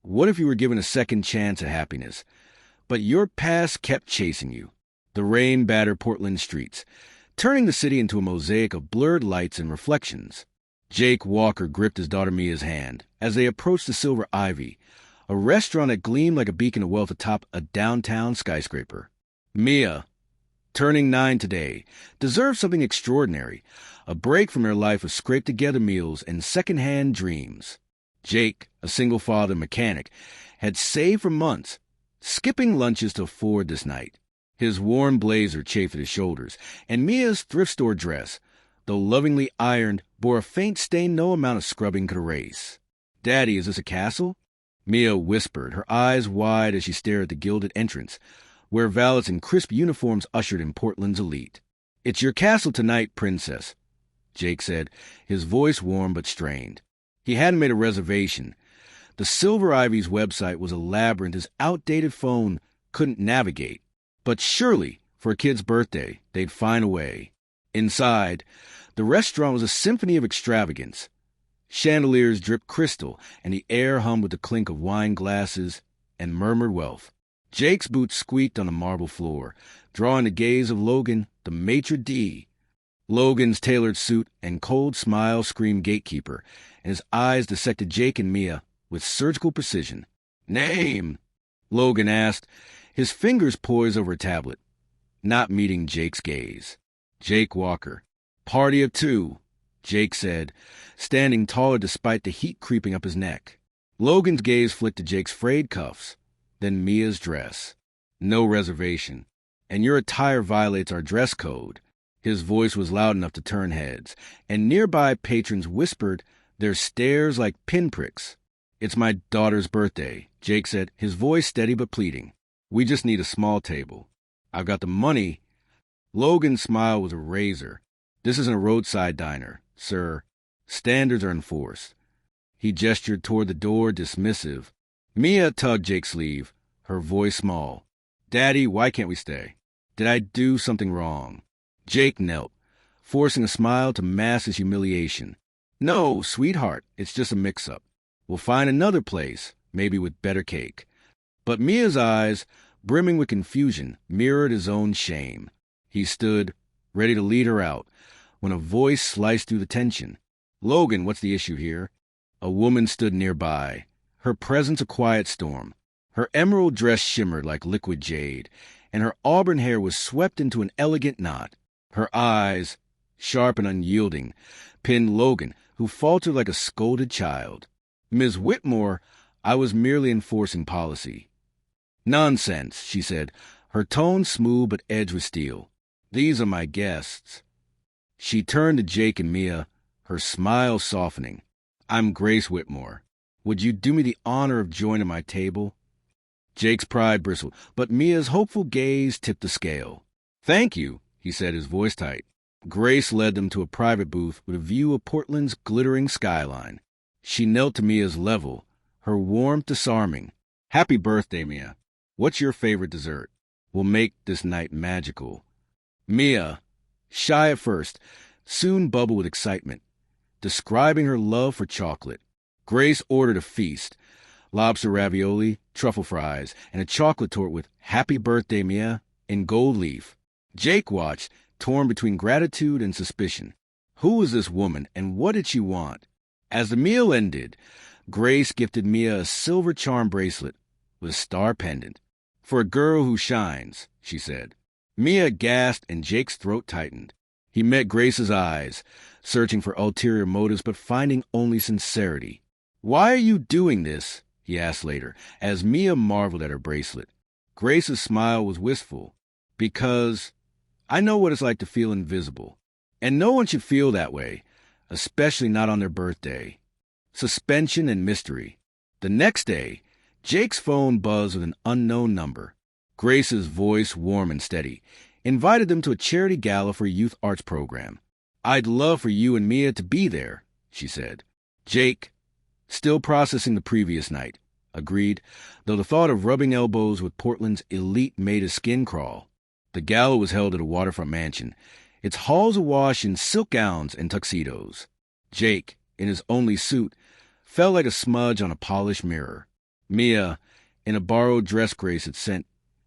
What if you were given a second chance at happiness, but your past kept chasing you? The rain battered Portland streets, turning the city into a mosaic of blurred lights and reflections. Jake Walker gripped his daughter Mia's hand as they approached the Silver Ivy, a restaurant that gleamed like a beacon of wealth atop a downtown skyscraper. Mia, turning 9 today, deserved something extraordinary, a break from her life of scraped-together meals and second-hand dreams. Jake, a single-father mechanic, had saved for months, skipping lunches to afford this night. His worn blazer chafed at his shoulders, and Mia's thrift store dress, though lovingly ironed, bore a faint stain no amount of scrubbing could erase. "Daddy, is this a castle?" Mia whispered, her eyes wide as she stared at the gilded entrance, where valets in crisp uniforms ushered in Portland's elite. "It's your castle tonight, princess," Jake said, his voice warm but strained. He hadn't made a reservation. The Silver Ivy's website was a labyrinth his outdated phone couldn't navigate. But surely, for a kid's birthday, they'd find a way. Inside, the restaurant was a symphony of extravagance. Chandeliers dripped crystal, and the air hummed with the clink of wine glasses and murmured wealth. Jake's boots squeaked on the marble floor, drawing the gaze of Logan, the maitre d'. Logan's tailored suit and cold smile screamed gatekeeper, and his eyes dissected Jake and Mia with surgical precision. "Name?" Logan asked, his fingers poised over a tablet, not meeting Jake's gaze. "Jake Walker." "Party of 2, Jake said, standing taller despite the heat creeping up his neck. Logan's gaze flicked to Jake's frayed cuffs, then Mia's dress. "No reservation. And your attire violates our dress code." His voice was loud enough to turn heads, and nearby patrons whispered, their stares like pinpricks. "It's my daughter's birthday," Jake said, his voice steady but pleading. "We just need a small table. I've got the money." Logan's smile was a razor. "This isn't a roadside diner, sir. Standards are enforced." He gestured toward the door, dismissive. Mia tugged Jake's sleeve, her voice small. "Daddy, why can't we stay? Did I do something wrong?" Jake knelt, forcing a smile to mask his humiliation. "No, sweetheart, it's just a mix-up. We'll find another place, maybe with better cake." But Mia's eyes, brimming with confusion, mirrored his own shame. He stood, ready to lead her out, when a voice sliced through the tension. "Logan, what's the issue here?" A woman stood nearby, her presence a quiet storm. Her emerald dress shimmered like liquid jade, and her auburn hair was swept into an elegant knot. Her eyes, sharp and unyielding, pinned Logan, who faltered like a scolded child. "Ms. Whitmore, I was merely enforcing policy." "Nonsense," she said, her tone smooth but edged with steel. "These are my guests." She turned to Jake and Mia, her smile softening. "I'm Grace Whitmore. Would you do me the honor of joining my table?" Jake's pride bristled, but Mia's hopeful gaze tipped the scale. "Thank you," he said, his voice tight. Grace led them to a private booth with a view of Portland's glittering skyline. She knelt to Mia's level, her warmth disarming. "Happy birthday, Mia. What's your favorite dessert? We'll make this night magical." Mia, shy at first, soon bubbled with excitement, describing her love for chocolate. Grace ordered a feast, lobster ravioli, truffle fries, and a chocolate torte with "Happy Birthday, Mia" in gold leaf. Jake watched, torn between gratitude and suspicion. Who was this woman, and what did she want? As the meal ended, Grace gifted Mia a silver charm bracelet with a star pendant. "For a girl who shines," she said. Mia gasped and Jake's throat tightened. He met Grace's eyes, searching for ulterior motives but finding only sincerity. "Why are you doing this?" he asked later, as Mia marveled at her bracelet. Grace's smile was wistful. "Because I know what it's like to feel invisible. And no one should feel that way, especially not on their birthday." Suspension and mystery. The next day, Jake's phone buzzed with an unknown number. Grace's voice, warm and steady, invited them to a charity gala for a youth arts program. "I'd love for you and Mia to be there," she said. Jake, still processing the previous night, agreed, though the thought of rubbing elbows with Portland's elite made his skin crawl. The gala was held at a waterfront mansion, its halls awash in silk gowns and tuxedos. Jake, in his only suit, felt like a smudge on a polished mirror. Mia, in a borrowed dress Grace had sent,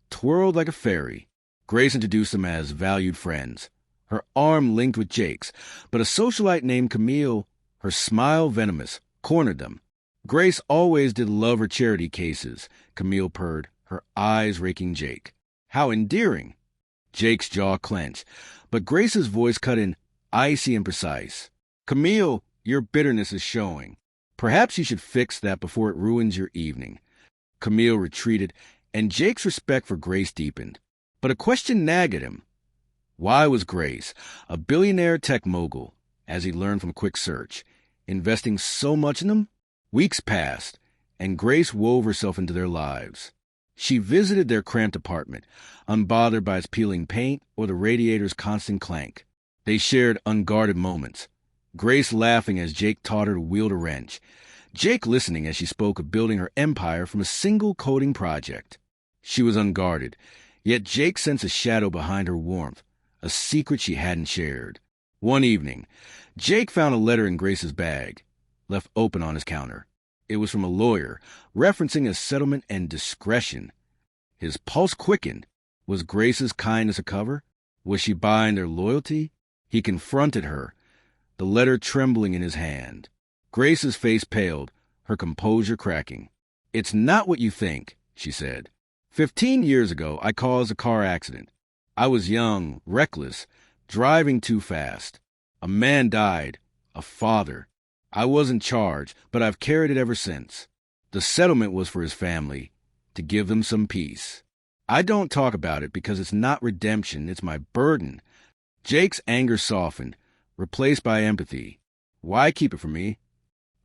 twirled like a fairy. Grace introduced them as valued friends, her arm linked with Jake's, but a socialite named Camille, her smile venomous, cornered them. Grace always did love her charity cases, Camille purred, her eyes raking Jake. How endearing! Jake's jaw clenched, but Grace's voice cut in, icy and precise. Camille, your bitterness is showing. Perhaps you should fix that before it ruins your evening. Camille retreated, and Jake's respect for Grace deepened. But a question nagged at him. Why was Grace, a billionaire tech mogul, as he learned from a quick search, investing so much in them? Weeks passed, and Grace wove herself into their lives. She visited their cramped apartment, unbothered by its peeling paint or the radiator's constant clank. They shared unguarded moments, Grace laughing as Jake taught her to wield a wrench, Jake listening as she spoke of building her empire from a single coding project. She was unguarded, yet Jake sensed a shadow behind her warmth, a secret she hadn't shared. One evening, Jake found a letter in Grace's bag, left open on his counter. It was from a lawyer, referencing a settlement and discretion. His pulse quickened. Was Grace's kindness a cover? Was she buying their loyalty? He confronted her, the letter trembling in his hand. Grace's face paled, her composure cracking. It's not what you think, she said. 15 years ago, I caused a car accident. I was young, reckless, driving too fast. A man died, a father. I wasn't charged, but I've carried it ever since. The settlement was for his family, to give them some peace. I don't talk about it because it's not redemption, it's my burden. Jake's anger softened, replaced by empathy. Why keep it from me?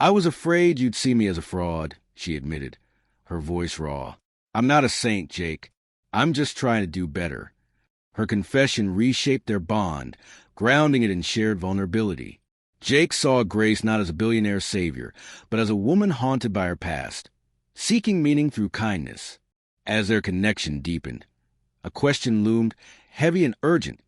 I was afraid you'd see me as a fraud, she admitted, her voice raw. I'm not a saint, Jake. I'm just trying to do better. Her confession reshaped their bond, grounding it in shared vulnerability. Jake saw Grace not as a billionaire savior, but as a woman haunted by her past, seeking meaning through kindness. As their connection deepened, a question loomed, heavy and urgent.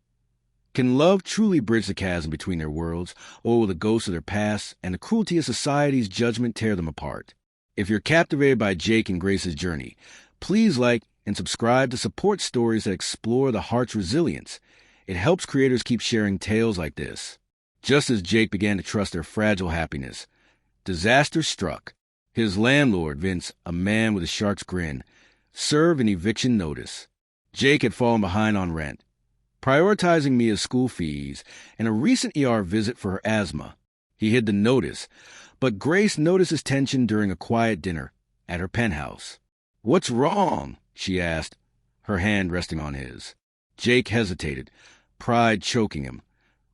Can love truly bridge the chasm between their worlds, or will the ghosts of their past and the cruelty of society's judgment tear them apart? If you're captivated by Jake and Grace's journey, please like and subscribe to support stories that explore the heart's resilience. It helps creators keep sharing tales like this. Just as Jake began to trust their fragile happiness, disaster struck. His landlord, Vince, a man with a shark's grin, served an eviction notice. Jake had fallen behind on rent, prioritizing Mia's school fees and a recent ER visit for her asthma. He hid the notice, but Grace noticed his tension during a quiet dinner at her penthouse. What's wrong? She asked, her hand resting on his. Jake hesitated, pride choking him,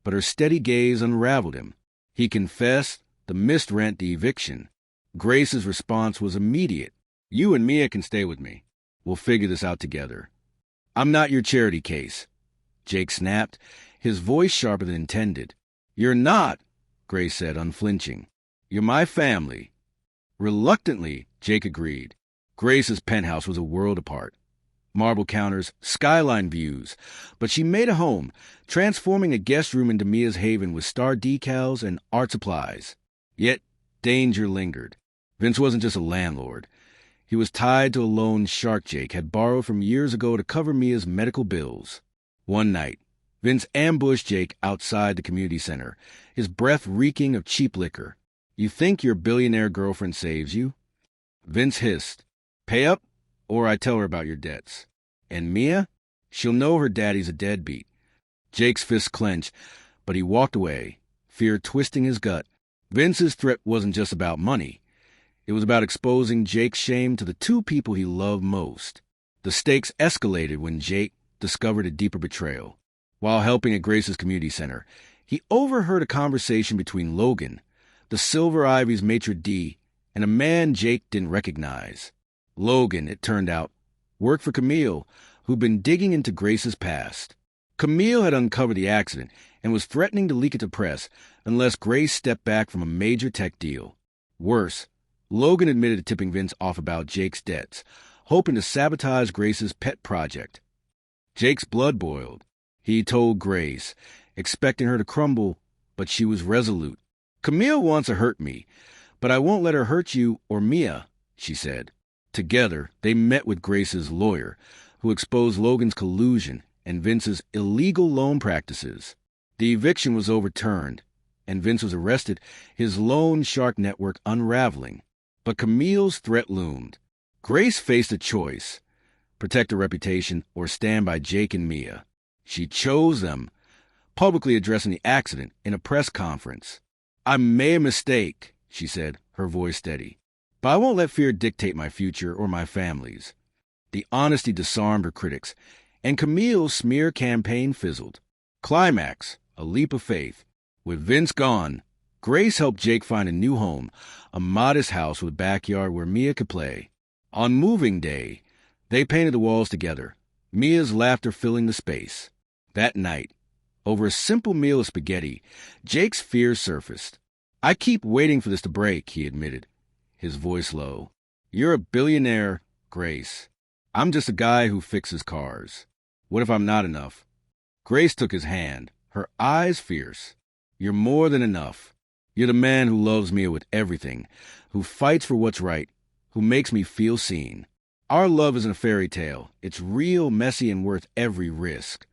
but her steady gaze unraveled him. He confessed the missed rent, the eviction. Grace's response was immediate. You and Mia can stay with me. We'll figure this out together. I'm not your charity case, Jake snapped, his voice sharper than intended. You're not, Grace said, unflinching. You're my family. Reluctantly, Jake agreed. Grace's penthouse was a world apart. Marble counters, skyline views, but she made a home, transforming a guest room into Mia's haven with star decals and art supplies. Yet, danger lingered. Vince wasn't just a landlord. He was tied to a loan shark Jake had borrowed from years ago to cover Mia's medical bills. One night, Vince ambushed Jake outside the community center, his breath reeking of cheap liquor. You think your billionaire girlfriend saves you? Vince hissed. Pay up, or I tell her about your debts. And Mia? She'll know her daddy's a deadbeat. Jake's fist clenched, but he walked away, fear twisting his gut. Vince's threat wasn't just about money. It was about exposing Jake's shame to the two people he loved most. The stakes escalated when Jake discovered a deeper betrayal. While helping at Grace's community center, he overheard a conversation between Logan, the Silver Ivy's maitre d', and a man Jake didn't recognize. Logan, it turned out, worked for Camille, who'd been digging into Grace's past. Camille had uncovered the accident and was threatening to leak it to press unless Grace stepped back from a major tech deal. Worse, Logan admitted to tipping Vince off about Jake's debts, hoping to sabotage Grace's pet project. Jake's blood boiled. He told Grace, expecting her to crumble, but she was resolute. Camille wants to hurt me, but I won't let her hurt you or Mia, she said. Together, they met with Grace's lawyer, who exposed Logan's collusion and Vince's illegal loan practices. The eviction was overturned, and Vince was arrested, his loan shark network unraveling. But Camille's threat loomed. Grace faced a choice: protect her reputation or stand by Jake and Mia. She chose them, publicly addressing the accident in a press conference. "I made a mistake," she said, her voice steady. "But I won't let fear dictate my future or my family's." The honesty disarmed her critics, and Camille's smear campaign fizzled. Climax, a leap of faith. With Vince gone, Grace helped Jake find a new home, a modest house with a backyard where Mia could play. On moving day, they painted the walls together, Mia's laughter filling the space. That night, over a simple meal of spaghetti, Jake's fears surfaced. "I keep waiting for this to break," he admitted, his voice low. "You're a billionaire, Grace. I'm just a guy who fixes cars. What if I'm not enough?" Grace took his hand, her eyes fierce. "You're more than enough. You're the man who loves Mia with everything, who fights for what's right, who makes me feel seen. Our love isn't a fairy tale. It's real, messy, and worth every risk."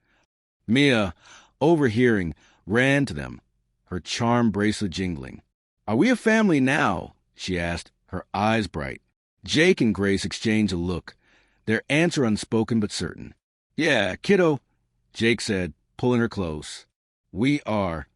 Mia, overhearing, ran to them, her charm bracelet jingling. "Are we a family now?" she asked, her eyes bright. Jake and Grace exchanged a look, their answer unspoken but certain. "Yeah, kiddo," Jake said, pulling her close. "We are."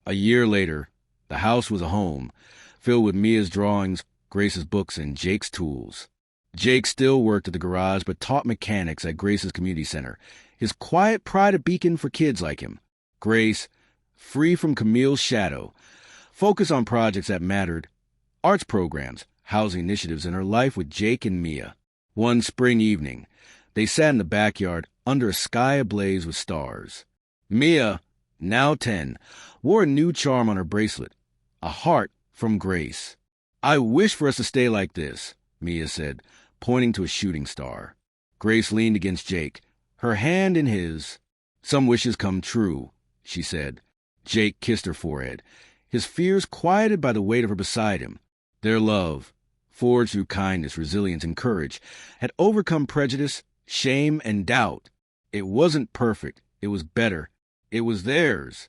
A year later, the house was a home, filled with Mia's drawings, Grace's books, and Jake's tools. Jake still worked at the garage but taught mechanics at Grace's community center, his quiet pride a beacon for kids like him. Grace, free from Camille's shadow, focused on projects that mattered, arts programs, housing initiatives, and her life with Jake and Mia. One spring evening, they sat in the backyard under a sky ablaze with stars. Mia, now 10, wore a new charm on her bracelet, a heart from Grace. "I wish for us to stay like this," Mia said, pointing to a shooting star. Grace leaned against Jake, her hand in his. "Some wishes come true," she said. Jake kissed her forehead, his fears quieted by the weight of her beside him. Their love, forged through kindness, resilience, and courage, had overcome prejudice, shame, and doubt. It wasn't perfect. It was better. It was theirs.